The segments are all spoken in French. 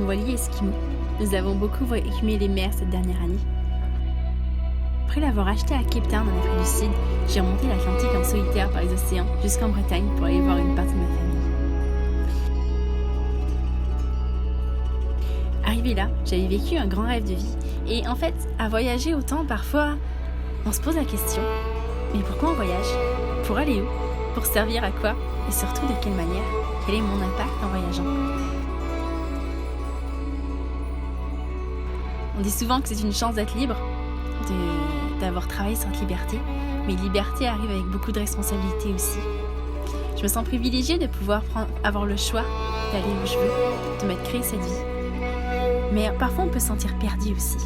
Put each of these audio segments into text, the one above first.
mon voilier Esquimau. Nous avons beaucoup écumé les mers cette dernière année. Après l'avoir acheté à Cape Town en Afrique du Sud, j'ai remonté l'Atlantique en solitaire par les océans jusqu'en Bretagne pour aller voir une partie de ma famille. Arrivée là, j'avais vécu un grand rêve de vie. Et en fait, à voyager autant, parfois, on se pose la question, mais pourquoi on voyage? Pour aller où? Pour servir à quoi? Et surtout de quelle manière? Quel est mon impact en voyageant? On dit souvent que c'est une chance d'être libre, d'avoir travaillé cette liberté, mais liberté arrive avec beaucoup de responsabilités aussi. Je me sens privilégiée de pouvoir avoir le choix d'aller où je veux, de m'être créé cette vie. Mais parfois on peut se sentir perdu aussi.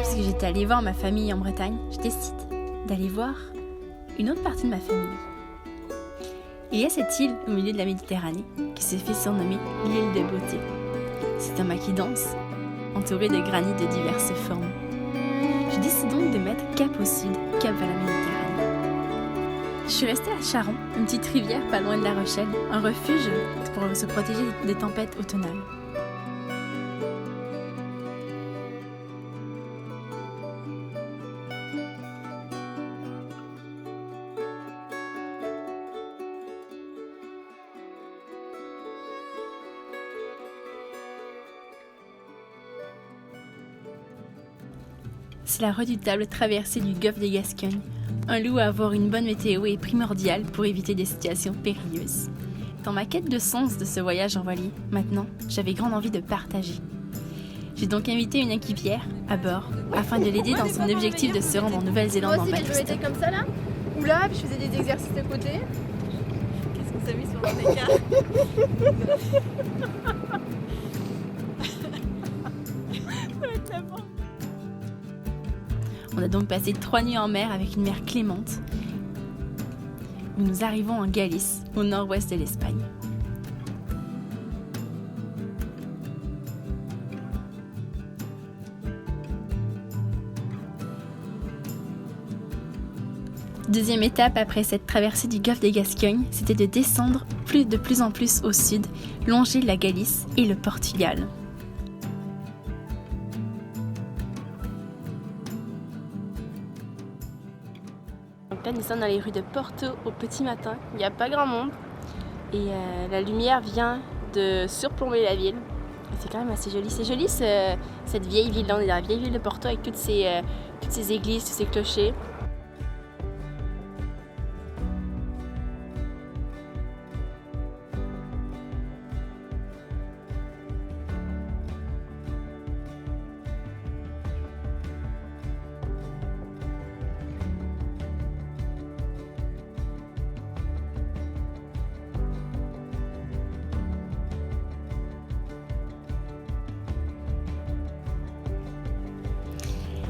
Puisque j'étais allée voir ma famille en Bretagne, je décide d'aller voir une autre partie de ma famille. Et il y a cette île au milieu de la Méditerranée qui s'est fait surnommer l'île de beauté. C'est un maquis dense, entouré de granit de diverses formes. Je décide donc de mettre cap au sud, cap vers la Méditerranée. Je suis restée à Charon, une petite rivière pas loin de La Rochelle, un refuge pour se protéger des tempêtes automnales. C'est la redoutable traversée du golfe de Gascogne. Un loup à avoir une bonne météo est primordial pour éviter des situations périlleuses. Dans ma quête de sens de ce voyage en voilier, maintenant, j'avais grande envie de partager. J'ai donc invité une équipière à bord afin de l'aider dans son objectif de se rendre en Nouvelle-Zélande en bateau. Moi aussi, je m'étais comme ça là, ou là, puis je faisais des exercices de côté. Qu'est-ce qu'on s'est mis sur le écart? On a donc passé 3 nuits en mer avec une mer clémente, où nous arrivons en Galice, au nord-ouest de l'Espagne. Deuxième étape après cette traversée du golfe de Gascogne, c'était de descendre de plus en plus au sud, longer la Galice et le Portugal. Donc là, nous sommes dans les rues de Porto au petit matin. Il n'y a pas grand monde et la lumière vient de surplomber la ville. Et c'est quand même assez joli. C'est joli cette vieille ville. Là, on est dans la vieille ville de Porto avec toutes ces églises, tous ces clochers.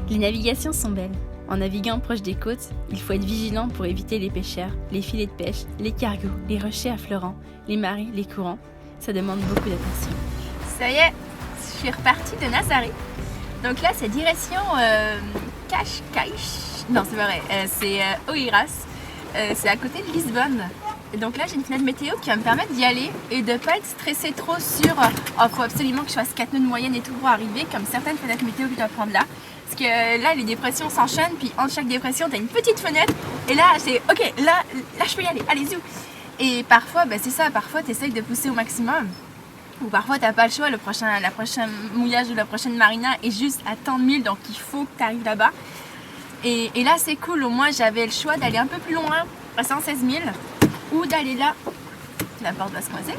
Les navigations sont belles. En naviguant proche des côtes, il faut être vigilant pour éviter les pêcheurs, les filets de pêche, les cargos, les rochers affleurants, les marées, les courants. Ça demande beaucoup d'attention. Ça y est, je suis repartie de Nazaré. Donc là, c'est direction Cascais. Non, c'est pas vrai, c'est Oeiras. C'est à côté de Lisbonne. Et donc là, j'ai une fenêtre météo qui va me permettre d'y aller et de ne pas être stressée trop sur faut absolument que je fasse 4 nœuds de moyenne et tout pour arriver, comme certaines fenêtres météo que je dois prendre là. Parce que là, les dépressions s'enchaînent, puis entre chaque dépression, tu as une petite fenêtre. Et là, c'est ok, là je peux y aller, allez, zou. Et parfois, c'est ça, parfois tu essayes de pousser au maximum. Ou parfois tu n'as pas le choix, la prochaine mouillage ou la prochaine marina est juste à tant de milles, donc il faut que tu arrives là-bas. Et là, c'est cool, au moins j'avais le choix d'aller un peu plus loin, à 116 000, ou d'aller là, la porte va se coincer,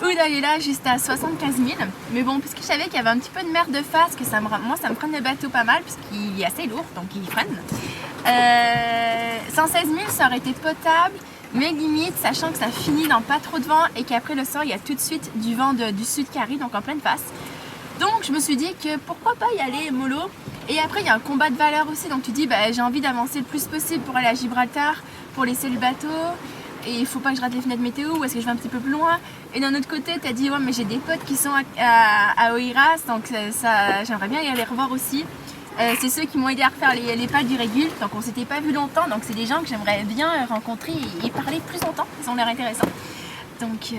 ou d'aller là juste à 75 000. Mais bon, puisque je savais qu'il y avait un petit peu de mer de face, que moi ça me freine le bateau pas mal, puisqu'il est assez lourd, donc il freine. 116 000, ça aurait été potable, mais limite, sachant que ça finit dans pas trop de vent et qu'après le soir, il y a tout de suite du vent du sud qui arrive, donc en pleine face. Donc je me suis dit que pourquoi pas y aller mollo. Et après, il y a un combat de valeur aussi, donc tu dis, j'ai envie d'avancer le plus possible pour aller à Gibraltar, pour laisser le bateau. Et il faut pas que je rate les fenêtres météo, ou est-ce que je vais un petit peu plus loin? Et d'un autre côté, tu as dit, ouais, mais j'ai des potes qui sont à Oeiras, donc ça, j'aimerais bien y aller revoir aussi. C'est ceux qui m'ont aidé à refaire les pales du Régul, donc on s'était pas vu longtemps, donc c'est des gens que j'aimerais bien rencontrer et parler plus longtemps, ils ont l'air intéressants. Donc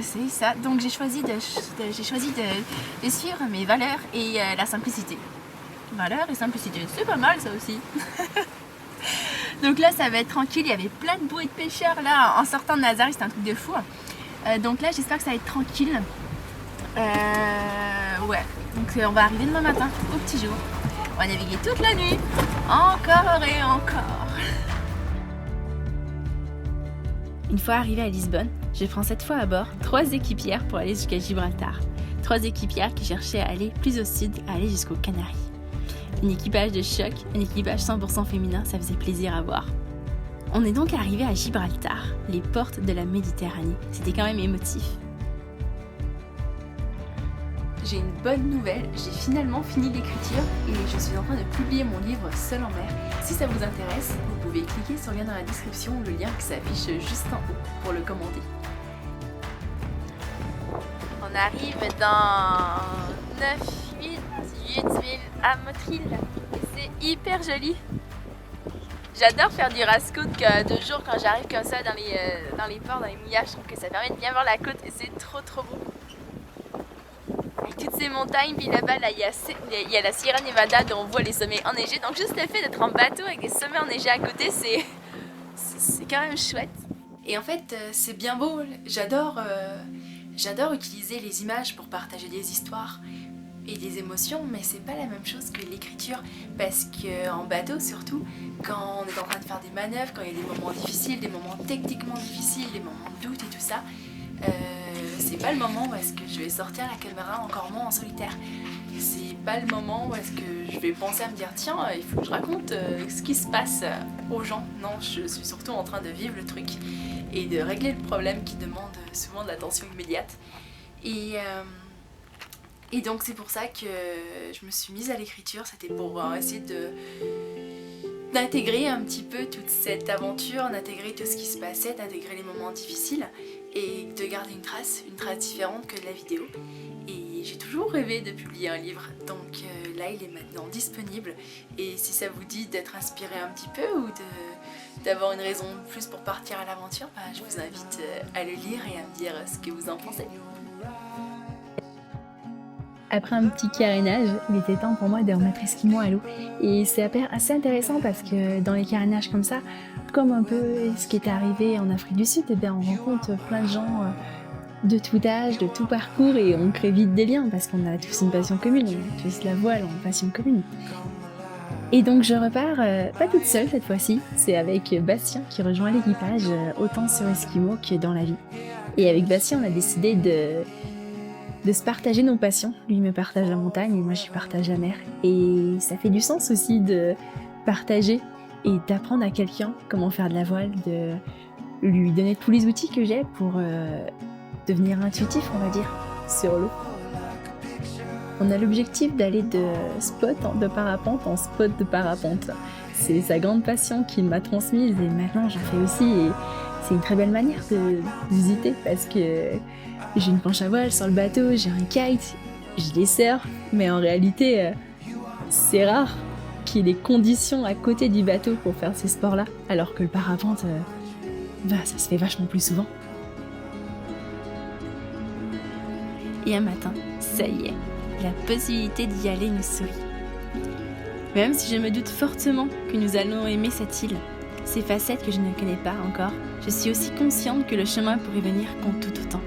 c'est ça. Donc j'ai choisi de suivre mes valeurs et la simplicité. Valeurs et simplicité, c'est pas mal ça aussi. Donc là ça va être tranquille, il y avait plein de bruits de pêcheurs là en sortant de Nazaré, c'était un truc de fou. Donc là j'espère que ça va être tranquille. Ouais, donc on va arriver demain matin au petit jour. On va naviguer toute la nuit, encore et encore. Une fois arrivée à Lisbonne, je prends cette fois à bord 3 équipières pour aller jusqu'à Gibraltar. 3 équipières qui cherchaient à aller plus au sud, à aller jusqu'aux Canaries. Un équipage de choc, un équipage 100% féminin, ça faisait plaisir à voir. On est donc arrivé à Gibraltar, les portes de la Méditerranée. C'était quand même émotif. J'ai une bonne nouvelle, j'ai finalement fini l'écriture et je suis en train de publier mon livre Seul en mer. Si ça vous intéresse, vous pouvez cliquer sur le lien dans la description ou le lien qui s'affiche juste en haut pour le commander. On arrive dans 8 villes à Motril et c'est hyper joli. J'adore faire du rascout de jour quand j'arrive comme ça dans les ports, dans les mouillages. Je trouve que ça permet de bien voir la côte et c'est trop beau. Avec toutes ces montagnes, puis là-bas, il y a la Sierra Nevada dont on voit les sommets enneigés. Donc juste le fait d'être en bateau avec des sommets enneigés à côté, c'est quand même chouette. Et en fait, c'est bien beau. J'adore utiliser les images pour partager des histoires et des émotions, mais c'est pas la même chose que l'écriture, parce qu'en bateau surtout, quand on est en train de faire des manœuvres, quand il y a des moments difficiles, des moments techniquement difficiles, des moments de doute et tout ça, c'est pas le moment où est-ce que je vais sortir la caméra, encore moins en solitaire. C'est pas le moment où est-ce que je vais penser à me dire tiens, il faut que je raconte ce qui se passe aux gens. Non, je suis surtout en train de vivre le truc et de régler le problème qui demande souvent de l'attention immédiate. Et donc c'est pour ça que je me suis mise à l'écriture, c'était pour essayer d'intégrer un petit peu toute cette aventure, d'intégrer tout ce qui se passait, d'intégrer les moments difficiles et de garder une trace différente que de la vidéo. Et j'ai toujours rêvé de publier un livre, donc là il est maintenant disponible. Et si ça vous dit d'être inspiré un petit peu ou d'avoir une raison de plus pour partir à l'aventure, je vous invite à le lire et à me dire ce que vous en pensez. Après un petit carénage, il était temps pour moi de remettre Esquimau à l'eau. Et c'est assez intéressant parce que dans les carénages comme ça, comme un peu ce qui est arrivé en Afrique du Sud, on rencontre plein de gens de tout âge, de tout parcours et on crée vite des liens parce qu'on a tous une passion commune, on a tous la voile en passion commune. Et donc je repars, pas toute seule cette fois-ci, c'est avec Bastien qui rejoint l'équipage autant sur Esquimau que dans la vie. Et avec Bastien, on a décidé de se partager nos passions. Lui me partage la montagne et moi je lui partage la mer. Et ça fait du sens aussi de partager et d'apprendre à quelqu'un comment faire de la voile, de lui donner tous les outils que j'ai pour devenir intuitif, on va dire, sur l'eau. On a l'objectif d'aller de spot de parapente en spot de parapente. C'est sa grande passion qu'il m'a transmise et maintenant j'en fais aussi. Et c'est une très belle manière de visiter parce que j'ai une planche à voile sur le bateau, j'ai un kite, j'ai des surfs, mais en réalité, c'est rare qu'il y ait des conditions à côté du bateau pour faire ces sports-là, alors que le parapente, ça se fait vachement plus souvent. Et un matin, ça y est, la possibilité d'y aller nous sourit. Même si je me doute fortement que nous allons aimer cette île, ces facettes que je ne connais pas encore, je suis aussi consciente que le chemin pour y venir compte tout autant.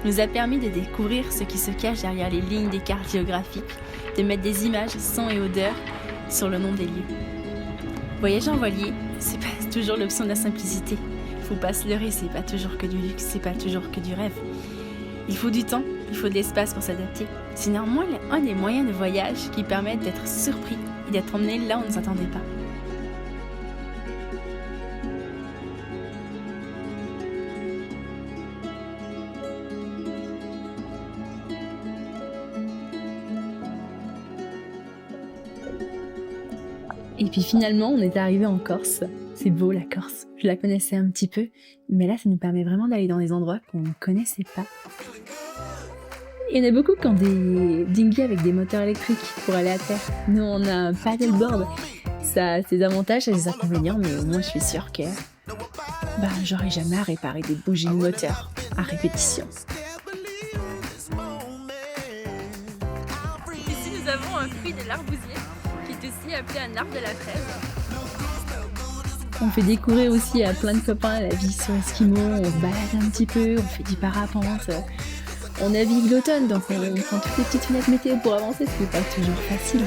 Nous a permis de découvrir ce qui se cache derrière les lignes des cartes géographiques, de mettre des images, sons et odeurs sur le nom des lieux. Voyager en voilier, c'est pas toujours l'option de la simplicité. Faut pas se leurrer, c'est pas toujours que du luxe, c'est pas toujours que du rêve. Il faut du temps, il faut de l'espace pour s'adapter. C'est néanmoins un des moyens de voyage qui permettent d'être surpris et d'être emmené là où on ne s'attendait pas. Et puis finalement, on est arrivé en Corse. C'est beau la Corse, je la connaissais un petit peu, mais là ça nous permet vraiment d'aller dans des endroits qu'on ne connaissait pas. Il y en a beaucoup qui ont des dinghies avec des moteurs électriques pour aller à terre. Nous on a un paddleboard, ça a ses avantages et ses inconvénients, mais au moins je suis sûre que j'aurais jamais à réparer des bougies de moteur à répétition. Ici, nous avons un fruit de l'arbousier, qui est aussi appelé un arbre de la fraise. On fait découvrir aussi à plein de copains la vie sur Esquimau, on se balade un petit peu, on fait du parapente. On navigue l'automne, donc on prend toutes les petites fenêtres météo pour avancer, ce qui n'est pas toujours facile.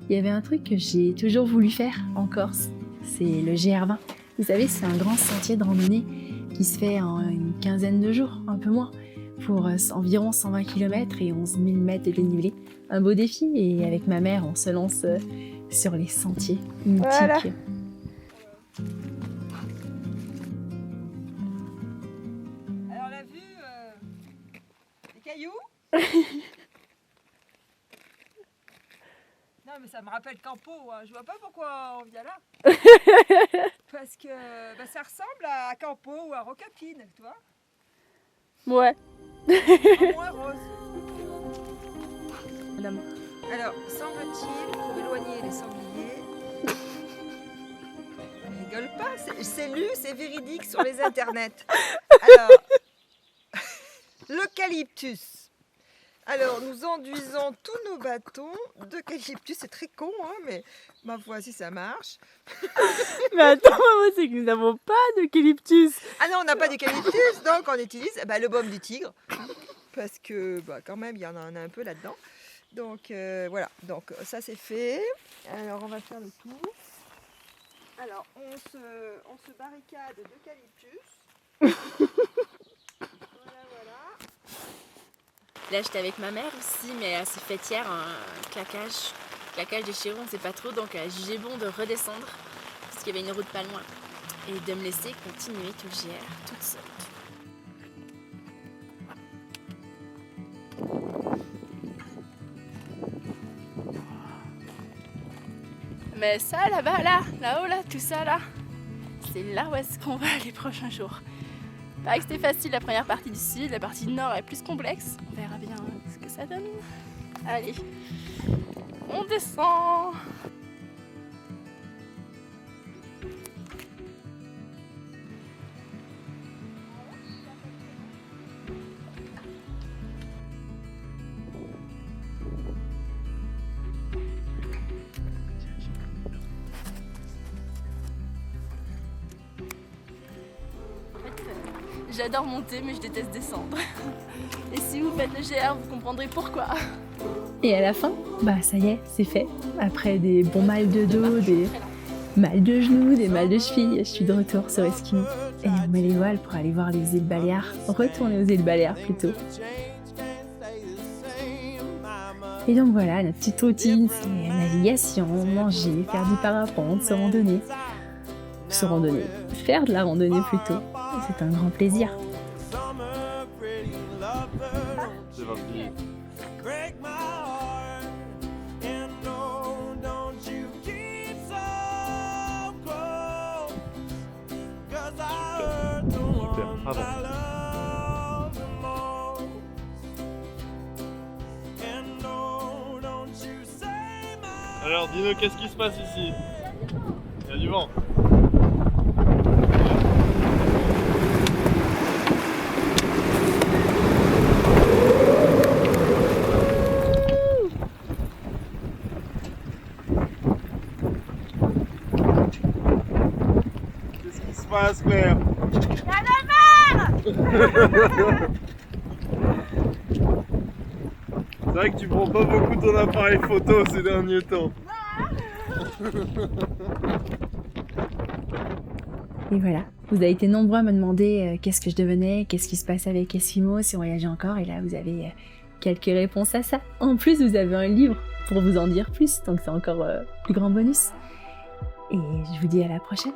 Il y avait un truc que j'ai toujours voulu faire en Corse, c'est le GR20. Vous savez, c'est un grand sentier de randonnée qui se fait en une quinzaine de jours, un peu moins, pour environ 120 km et 11 000 mètres de dénivelé. Un beau défi, et avec ma mère, on se lance sur les sentiers mythiques. Voilà. Alors la vue, les cailloux. Non mais ça me rappelle Campo, hein. Je vois pas pourquoi on vient là. Parce que ça ressemble à Campo ou à Rocapine, tu vois. Ouais. En moins rose. Madame. Alors, semble-t-il, pour éloigner les sangliers... Rigole pas, c'est lu, c'est véridique sur les internets. Alors, l'eucalyptus. Alors, nous enduisons tous nos bâtons d'eucalyptus. C'est très con, hein, mais ma foi, si ça marche. Mais attends, maman, c'est que nous n'avons pas d'eucalyptus. Ah non, on n'a pas d'eucalyptus, donc on utilise le baume du tigre. Parce que, quand même, il y en a un peu là-dedans. Donc, voilà. Donc, ça, c'est fait. Alors, on va faire le tour. Alors, on se barricade d'eucalyptus. Voilà. Là, j'étais avec ma mère aussi, mais elle s'est faite hier un claquage de cheveux, on ne sait pas trop, donc elle a jugé bon de redescendre, parce qu'il y avait une route pas loin, et de me laisser continuer tout le GR toute seule. Mais ça, là-bas, là-haut, là, tout ça, là, c'est là où est-ce qu'on va les prochains jours. Pareil que c'était facile la première partie du sud, la partie du nord est plus complexe. On verra bien ce que ça donne. Allez, on descend. J'adore monter, mais je déteste descendre. Et si vous faites le GR, vous comprendrez pourquoi. Et à la fin, ça y est, c'est fait. Après des bons mal de dos, des mal de genoux, des mal de cheville, je suis de retour sur Esquimau. Et on met les voiles pour aller voir les îles Baléares. Retourner aux îles Baléares plutôt. Et donc voilà, notre petite routine, c'est navigation, manger, faire du parapente, se randonner. Faire de la randonnée plutôt. C'est un grand plaisir. C'est parti. Super, bravo. Alors dis-nous, qu'est-ce qui se passe ici? Il y a du vent. Qu'est-ce qui se passe, Claire? C'est vrai que tu prends pas beaucoup ton appareil photo ces derniers temps. Et voilà, vous avez été nombreux à me demander qu'est-ce que je devenais, qu'est-ce qui se passe avec Esquimau, si on voyageait encore, et là vous avez quelques réponses à ça. En plus, vous avez un livre pour vous en dire plus, donc c'est encore plus grand bonus. Et je vous dis à la prochaine.